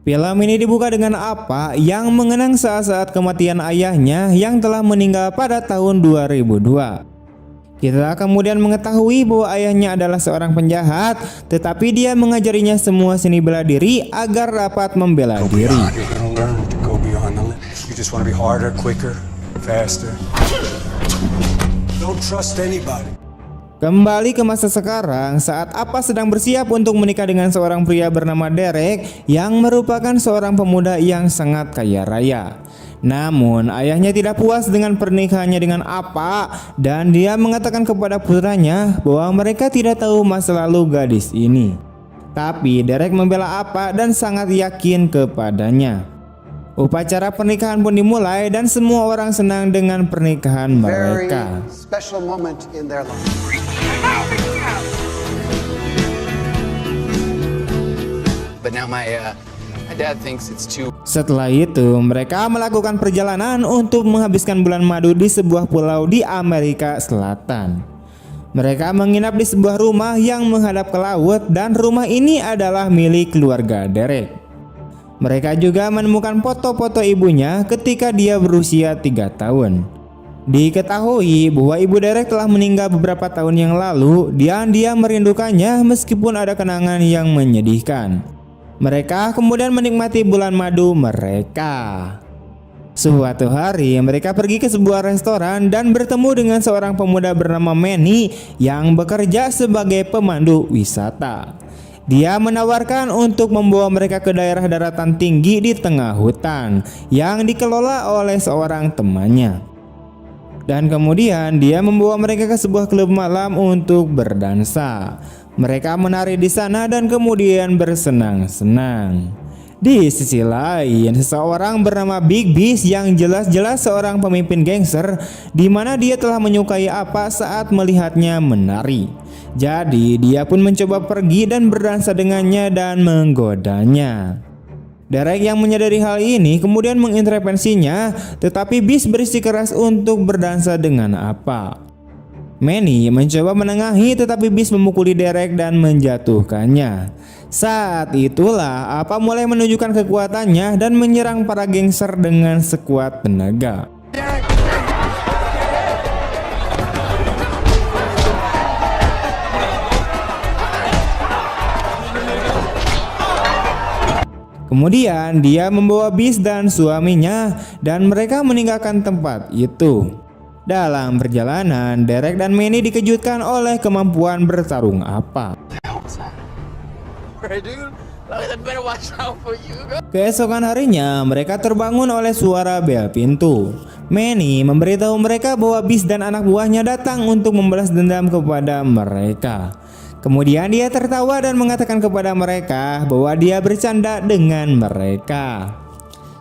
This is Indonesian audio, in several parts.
Film ini dibuka dengan apa yang mengenang saat-saat kematian ayahnya yang telah meninggal pada tahun 2002. Kita kemudian mengetahui bahwa ayahnya adalah seorang penjahat, tetapi dia mengajarinya semua seni bela diri agar dapat membela diri. Kembali ke masa sekarang, saat Apa sedang bersiap untuk menikah dengan seorang pria bernama Derek yang merupakan seorang pemuda yang sangat kaya raya. Namun ayahnya tidak puas dengan pernikahannya dengan Apa dan dia mengatakan kepada putranya bahwa mereka tidak tahu masa lalu gadis ini. Tapi Derek membela Apa dan sangat yakin kepadanya. Upacara pernikahan pun dimulai dan semua orang senang dengan pernikahan mereka. Setelah itu, mereka melakukan perjalanan untuk menghabiskan bulan madu di sebuah pulau di Amerika Selatan. Mereka menginap di sebuah rumah yang menghadap ke laut dan rumah ini adalah milik keluarga Derek. Mereka juga menemukan foto-foto ibunya ketika dia berusia 3 tahun. Diketahui bahwa ibu Derek telah meninggal beberapa tahun yang lalu dan dia merindukannya meskipun ada kenangan yang menyedihkan. Mereka kemudian menikmati bulan madu mereka. Suatu hari mereka pergi ke sebuah restoran dan bertemu dengan seorang pemuda bernama Manny yang bekerja sebagai pemandu wisata. Dia menawarkan untuk membawa mereka ke daerah daratan tinggi di tengah hutan yang dikelola oleh seorang temannya. Dan kemudian dia membawa mereka ke sebuah klub malam untuk berdansa. Mereka menari di sana dan kemudian bersenang-senang. Di sisi lain, seseorang bernama Big Beast yang jelas-jelas seorang pemimpin gangster, di mana dia telah menyukai Apa saat melihatnya menari. Jadi dia pun mencoba pergi dan berdansa dengannya dan menggodanya. Derek yang menyadari hal ini kemudian mengintervensinya, tetapi Beast bersikeras untuk berdansa dengan Apa. Manny mencoba menengahi tetapi Beast memukuli Derek dan menjatuhkannya. Saat itulah Apa mulai menunjukkan kekuatannya dan menyerang para gangster dengan sekuat tenaga. Kemudian dia membawa Beast dan suaminya dan mereka meninggalkan tempat itu. Dalam perjalanan, Derek dan Manny dikejutkan oleh kemampuan bertarung Apa. Keesokan harinya, mereka terbangun oleh suara bel pintu. Manny memberitahu mereka bahwa Beast dan anak buahnya datang untuk membalas dendam kepada mereka. Kemudian dia tertawa dan mengatakan kepada mereka bahwa dia bercanda dengan mereka.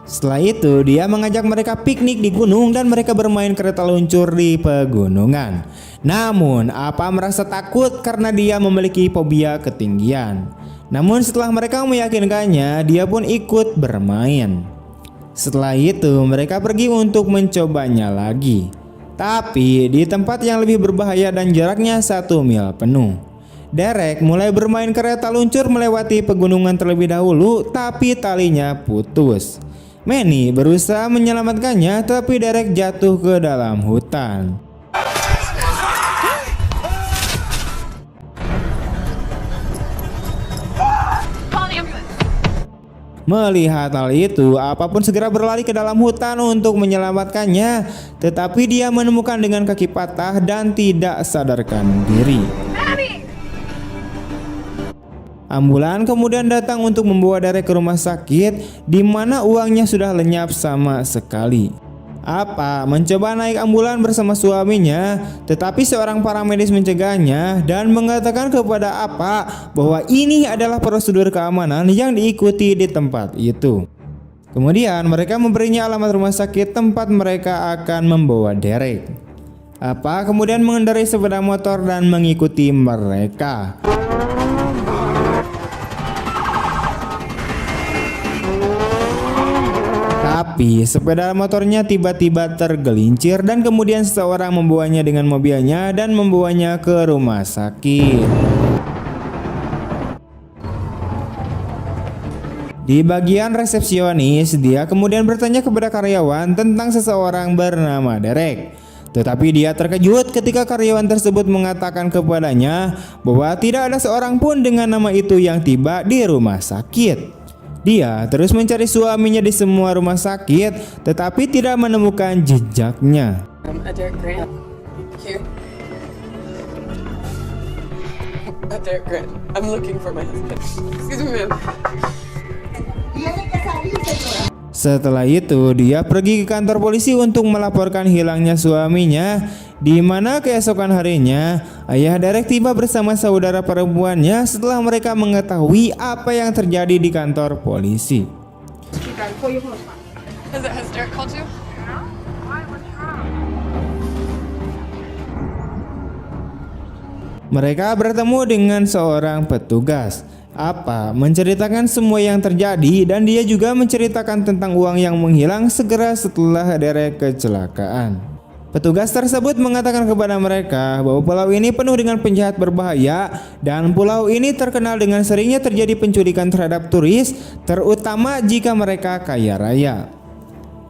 Setelah itu dia mengajak mereka piknik di gunung dan mereka bermain kereta luncur di pegunungan. Namun Apa merasa takut karena dia memiliki fobia ketinggian. Namun setelah mereka meyakinkannya, dia pun ikut bermain. Setelah itu mereka pergi untuk mencobanya lagi, tapi di tempat yang lebih berbahaya dan jaraknya 1 mil penuh. Derek mulai bermain kereta luncur melewati pegunungan terlebih dahulu, tapi talinya putus. Manny berusaha menyelamatkannya, tapi Derek jatuh ke dalam hutan. Melihat hal itu, Apa pun segera berlari ke dalam hutan untuk menyelamatkannya, tetapi dia menemukan dengan kaki patah dan tidak sadarkan diri. Ambulan kemudian datang untuk membawa Derek ke rumah sakit, di mana uangnya sudah lenyap sama sekali. Apa mencoba naik ambulan bersama suaminya, tetapi seorang paramedis mencegahnya dan mengatakan kepada Apa bahwa ini adalah prosedur keamanan yang diikuti di tempat itu. Kemudian mereka memberinya alamat rumah sakit tempat mereka akan membawa Derek. Apa kemudian mengendarai sepeda motor dan mengikuti mereka. Tapi sepeda motornya tiba-tiba tergelincir dan kemudian seseorang membawanya dengan mobilnya dan membawanya ke rumah sakit. Di bagian resepsionis, dia kemudian bertanya kepada karyawan tentang seseorang bernama Derek. Tetapi dia terkejut ketika karyawan tersebut mengatakan kepadanya bahwa tidak ada seorang pun dengan nama itu yang tiba di rumah sakit. Dia terus mencari suaminya di semua rumah sakit, tetapi tidak menemukan jejaknya. Derek Grant. Here. Derek Grant. I'm looking for my husband. Excuse me, ma'am. Setelah itu, dia pergi ke kantor polisi untuk melaporkan hilangnya suaminya, di mana keesokan harinya, ayah Derek tiba bersama saudara perempuannya setelah mereka mengetahui apa yang terjadi di kantor polisi. Has Derek called you? Mereka bertemu dengan seorang petugas. Menceritakan semua yang terjadi, dan dia juga menceritakan tentang uang yang menghilang segera setelah Derek kecelakaan. Petugas tersebut mengatakan kepada mereka bahwa pulau ini penuh dengan penjahat berbahaya dan pulau ini terkenal dengan seringnya terjadi penculikan terhadap turis, terutama jika mereka kaya raya.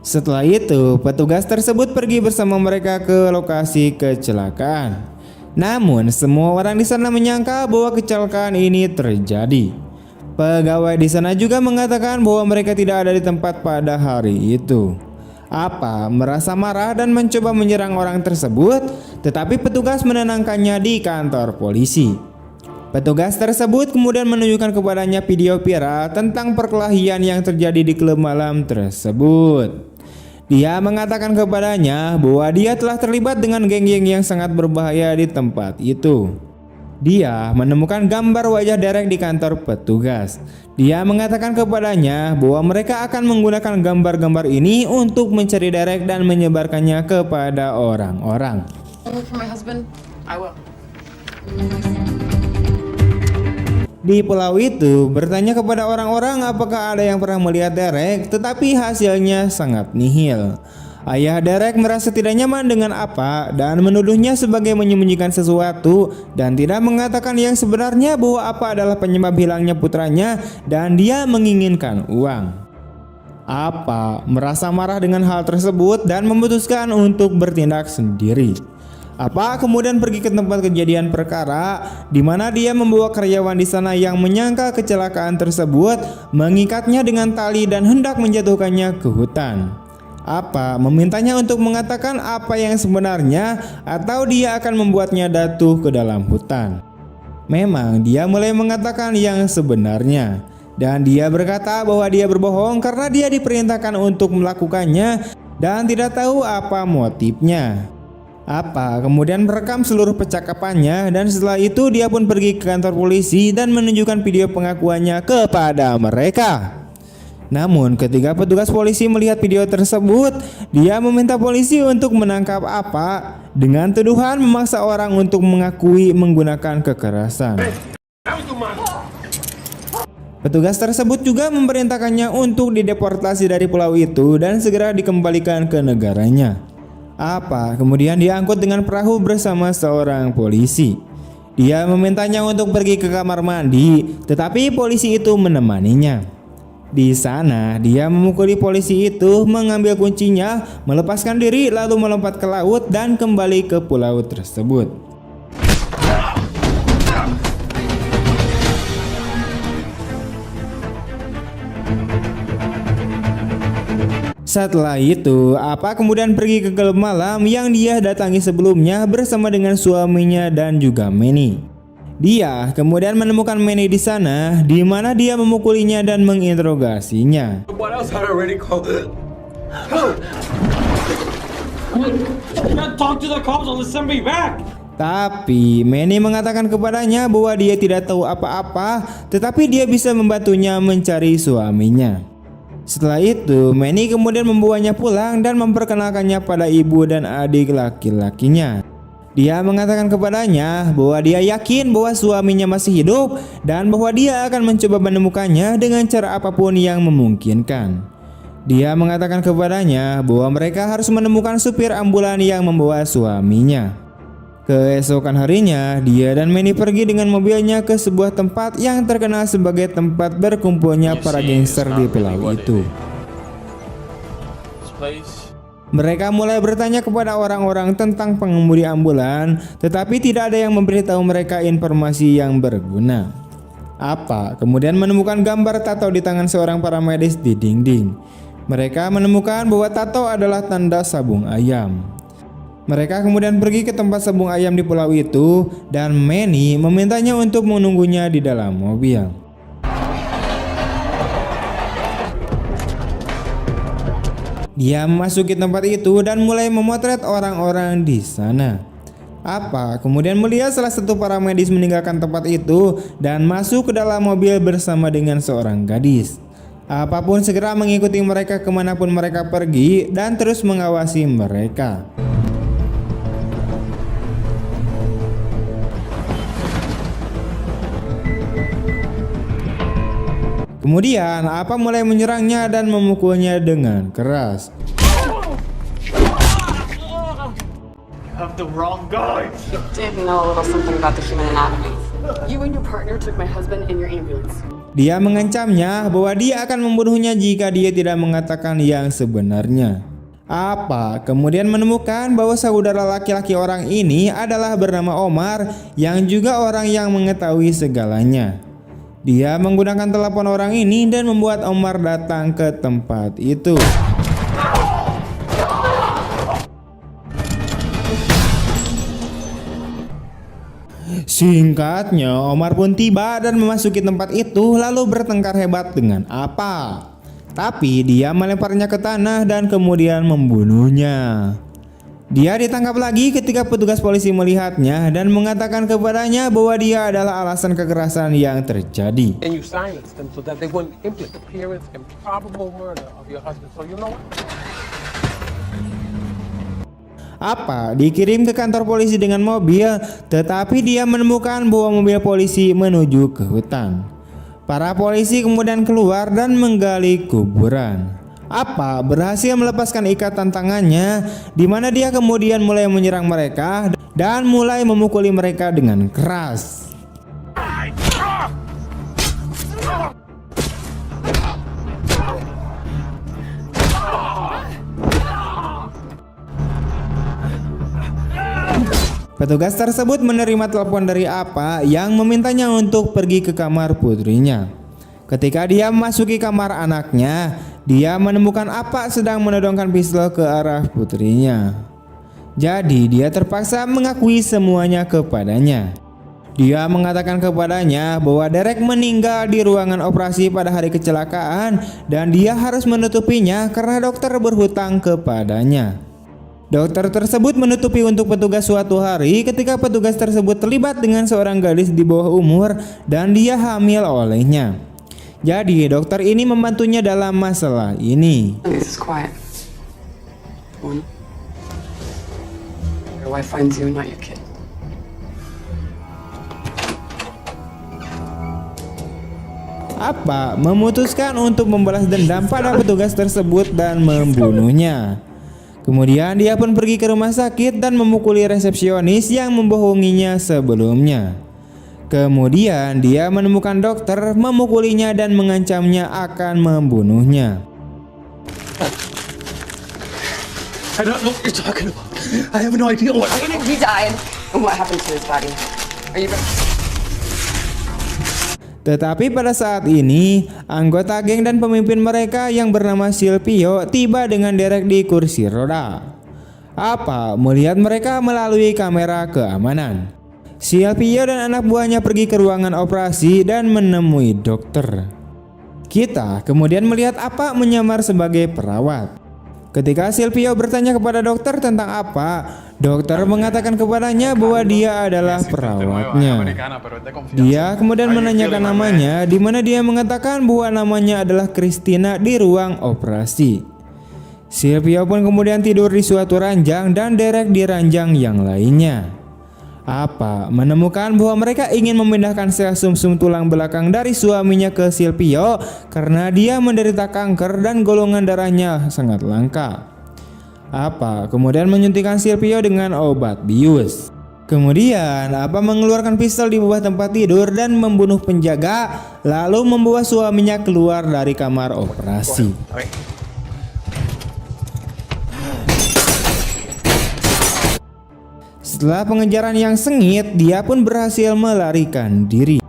Setelah itu, petugas tersebut pergi bersama mereka ke lokasi kecelakaan. Namun, semua orang di sana menyangka bahwa kecelakaan ini terjadi. Pegawai di sana juga mengatakan bahwa mereka tidak ada di tempat pada hari itu. Merasa marah dan mencoba menyerang orang tersebut, tetapi petugas menenangkannya di kantor polisi. Petugas tersebut kemudian menunjukkan kepadanya video viral tentang perkelahian yang terjadi di klub malam tersebut. Dia mengatakan kepadanya bahwa dia telah terlibat dengan geng-geng yang sangat berbahaya di tempat itu. Dia menemukan gambar wajah Derek di kantor petugas. Dia mengatakan kepadanya bahwa mereka akan menggunakan gambar-gambar ini untuk mencari Derek dan menyebarkannya kepada orang-orang. Di pulau itu bertanya kepada orang-orang apakah ada yang pernah melihat Derek, tetapi hasilnya sangat nihil. Ayah Derek merasa tidak nyaman dengan dan menuduhnya sebagai menyembunyikan sesuatu dan tidak mengatakan yang sebenarnya bahwa adalah penyebab hilangnya putranya dan dia menginginkan uang. Merasa marah dengan hal tersebut dan memutuskan untuk bertindak sendiri. Kemudian pergi ke tempat kejadian perkara, di mana dia membawa karyawan di sana yang menyangka kecelakaan tersebut, mengikatnya dengan tali dan hendak menjatuhkannya ke hutan. Memintanya untuk mengatakan apa yang sebenarnya atau dia akan membuatnya jatuh ke dalam hutan. Memang dia mulai mengatakan yang sebenarnya, dan dia berkata bahwa dia berbohong karena dia diperintahkan untuk melakukannya dan tidak tahu apa motifnya. Kemudian merekam seluruh percakapannya, dan setelah itu dia pun pergi ke kantor polisi dan menunjukkan video pengakuannya kepada mereka. Namun ketika petugas polisi melihat video tersebut, dia meminta polisi untuk menangkap dengan tuduhan memaksa orang untuk mengakui menggunakan kekerasan. Petugas tersebut juga memerintahkannya untuk dideportasi dari pulau itu dan segera dikembalikan ke negaranya. Kemudian diangkut dengan perahu bersama seorang polisi. Dia memintanya untuk pergi ke kamar mandi, tetapi polisi itu menemaninya. Di sana, dia memukuli polisi itu, mengambil kuncinya, melepaskan diri, lalu melompat ke laut dan kembali ke pulau tersebut. Setelah itu, kemudian pergi ke klub malam yang dia datangi sebelumnya bersama dengan suaminya dan juga Manny. Dia kemudian menemukan Manny di sana, di mana dia memukulinya dan menginterogasinya. Tapi Manny mengatakan kepadanya bahwa dia tidak tahu apa-apa, tetapi dia bisa membantunya mencari suaminya. Setelah itu, Manny kemudian membawanya pulang dan memperkenalkannya pada ibu dan adik laki-lakinya. Dia mengatakan kepadanya bahwa dia yakin bahwa suaminya masih hidup dan bahwa dia akan mencoba menemukannya dengan cara apapun yang memungkinkan. Dia mengatakan kepadanya bahwa mereka harus menemukan supir ambulan yang membawa suaminya. Keesokan harinya, dia dan Manny pergi dengan mobilnya ke sebuah tempat yang terkenal sebagai tempat berkumpulnya para gangster di pulau itu. Mereka mulai bertanya kepada orang-orang tentang pengemudi ambulan, tetapi tidak ada yang memberitahu mereka informasi yang berguna. Apa kemudian menemukan gambar tato di tangan seorang paramedis di dinding. Mereka menemukan bahwa tato adalah tanda sabung ayam. Mereka kemudian pergi ke tempat sabung ayam di pulau itu dan Manny memintanya untuk menunggunya di dalam mobil. Dia memasuki tempat itu dan mulai memotret orang-orang di sana. Apa kemudian melihat salah satu paramedis meninggalkan tempat itu dan masuk ke dalam mobil bersama dengan seorang gadis. Apapun segera mengikuti mereka kemanapun mereka pergi dan terus mengawasi mereka. Kemudian Apa mulai menyerangnya dan memukulnya dengan keras. Have the wrong guy. You did know a little something about the human anatomy. You and your partner took my husband in your ambulance. Dia mengancamnya bahwa dia akan membunuhnya jika dia tidak mengatakan yang sebenarnya. Apa kemudian menemukan bahwa saudara laki-laki orang ini adalah bernama Omar yang juga orang yang mengetahui segalanya. Dia menggunakan telepon orang ini dan membuat Omar datang ke tempat itu. Singkatnya, Omar pun tiba dan memasuki tempat itu lalu bertengkar hebat dengan Apa. Tapi dia melemparnya ke tanah dan kemudian membunuhnya. Dia ditangkap lagi ketika petugas polisi melihatnya dan mengatakan kepadanya bahwa dia adalah alasan kekerasan yang terjadi. And you silenced them so that they wouldn't implicate the appearance and probable murder of your husband. So you know what? Apa dikirim ke kantor polisi dengan mobil, tetapi dia menemukan bahwa mobil polisi menuju ke hutan. Para polisi kemudian keluar dan menggali kuburan. Apa berhasil melepaskan ikatan tangannya, di mana dia kemudian mulai menyerang mereka dan mulai memukuli mereka dengan keras. Petugas tersebut menerima telepon dari Apa yang memintanya untuk pergi ke kamar putrinya. Ketika dia memasuki kamar anaknya, dia menemukan Apa sedang menodongkan pistol ke arah putrinya. Jadi dia terpaksa mengakui semuanya kepadanya. Dia mengatakan kepadanya bahwa Derek meninggal di ruangan operasi pada hari kecelakaan dan dia harus menutupinya karena dokter berhutang kepadanya. Dokter tersebut menutupi untuk petugas suatu hari ketika petugas tersebut terlibat dengan seorang gadis di bawah umur dan dia hamil olehnya. Jadi dokter ini membantunya dalam masalah ini. This is quiet. One. Your wife finds you, not your kid. Apa memutuskan untuk membalas dendam pada petugas tersebut dan membunuhnya. Kemudian dia pun pergi ke rumah sakit dan memukuli resepsionis yang membohonginya sebelumnya. Kemudian dia menemukan dokter, memukulinya dan mengancamnya akan membunuhnya. I don't know what you're talking about. I have no idea what. He died. And what happened to his body? Are you ready? Tetapi pada saat ini, anggota geng dan pemimpin mereka yang bernama Silvio tiba dengan Derek di kursi roda. Apa melihat mereka melalui kamera keamanan. Silvio dan anak buahnya pergi ke ruangan operasi dan menemui dokter. Kita kemudian melihat Apa menyamar sebagai perawat. Ketika Silvio bertanya kepada dokter tentang Apa, dokter mengatakan kepadanya bahwa dia adalah perawatnya. Dia kemudian menanyakan namanya, di mana dia mengatakan bahwa namanya adalah Christina di ruang operasi. Silvio pun kemudian tidur di suatu ranjang dan Derek di ranjang yang lainnya. Apa menemukan bahwa mereka ingin memindahkan sel sumsum tulang belakang dari suaminya ke Silvio karena dia menderita kanker dan golongan darahnya sangat langka. Apa kemudian menyuntikkan Silvio dengan obat bius. Kemudian Apa mengeluarkan pistol di bawah tempat tidur dan membunuh penjaga, lalu membawa suaminya keluar dari kamar operasi. All right. Setelah pengejaran yang sengit, dia pun berhasil melarikan diri.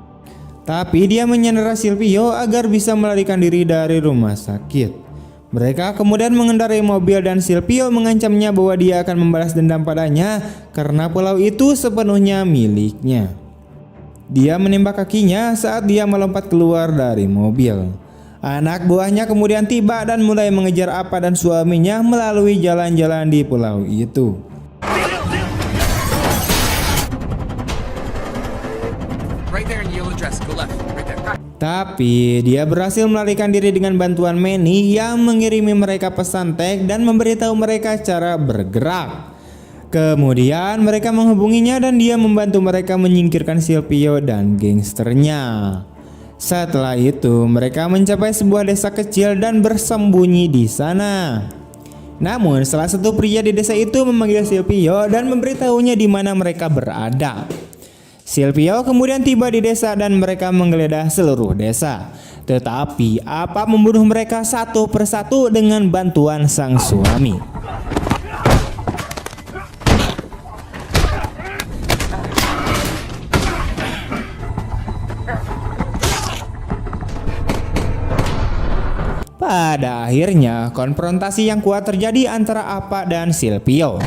Tapi dia menyandera Silvio agar bisa melarikan diri dari rumah sakit. Mereka kemudian mengendarai mobil dan Silvio mengancamnya bahwa dia akan membalas dendam padanya karena pulau itu sepenuhnya miliknya. Dia menembak kakinya saat dia melompat keluar dari mobil. Anak buahnya kemudian tiba dan mulai mengejar Apa dan suaminya melalui jalan-jalan di pulau itu. Right there in yellow dress. Go left. Right there. Tapi dia berhasil melarikan diri dengan bantuan Manny yang mengirimi mereka pesan teks dan memberitahu mereka cara bergerak. Kemudian mereka menghubunginya dan dia membantu mereka menyingkirkan Silvio dan gangsternya. Setelah itu mereka mencapai sebuah desa kecil dan bersembunyi di sana. Namun salah satu pria di desa itu memanggil Silvio dan memberitahunya di mana mereka berada. Silvio kemudian tiba di desa dan mereka menggeledah seluruh desa. Tetapi Apa membunuh mereka satu persatu dengan bantuan sang suami. Pada akhirnya konfrontasi yang kuat terjadi antara Apa dan Silvio.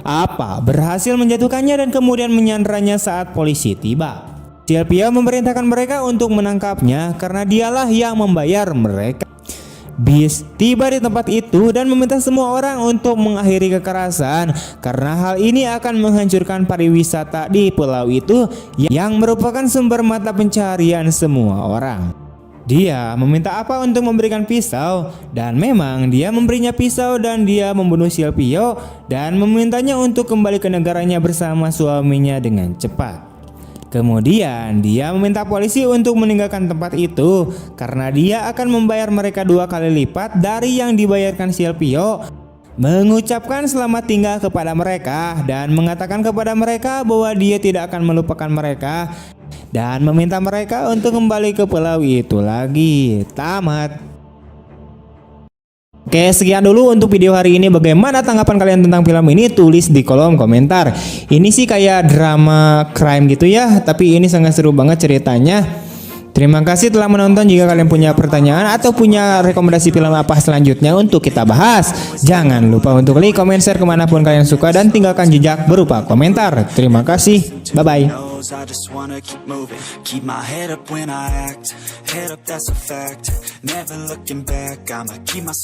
Apa berhasil menjatuhkannya dan kemudian menyanderanya saat polisi tiba. Silvio memerintahkan mereka untuk menangkapnya karena dialah yang membayar mereka. Beast tiba di tempat itu dan meminta semua orang untuk mengakhiri kekerasan karena hal ini akan menghancurkan pariwisata di pulau itu yang merupakan sumber mata pencaharian semua orang. Dia meminta Apa untuk memberikan pisau dan memang dia memberinya pisau dan dia membunuh Silvio dan memintanya untuk kembali ke negaranya bersama suaminya dengan cepat. Kemudian dia meminta polisi untuk meninggalkan tempat itu karena dia akan membayar mereka 2 kali lipat dari yang dibayarkan Silvio, mengucapkan selamat tinggal kepada mereka dan mengatakan kepada mereka bahwa dia tidak akan melupakan mereka dan meminta mereka untuk kembali ke pulau itu lagi. Tamat. Oke, sekian dulu untuk video hari ini. Bagaimana tanggapan kalian tentang film ini? Tulis di kolom komentar. Ini sih kayak drama crime gitu ya, tapi ini sangat seru banget ceritanya. Terima kasih telah menonton. Jika kalian punya pertanyaan atau punya rekomendasi film apa selanjutnya untuk kita bahas, jangan lupa untuk like, comment, share kemanapun kalian suka dan tinggalkan jejak berupa komentar. Terima kasih. Bye-bye. I just wanna keep moving, keep my head up when I act, head up that's a fact, never looking back, I'ma keep myself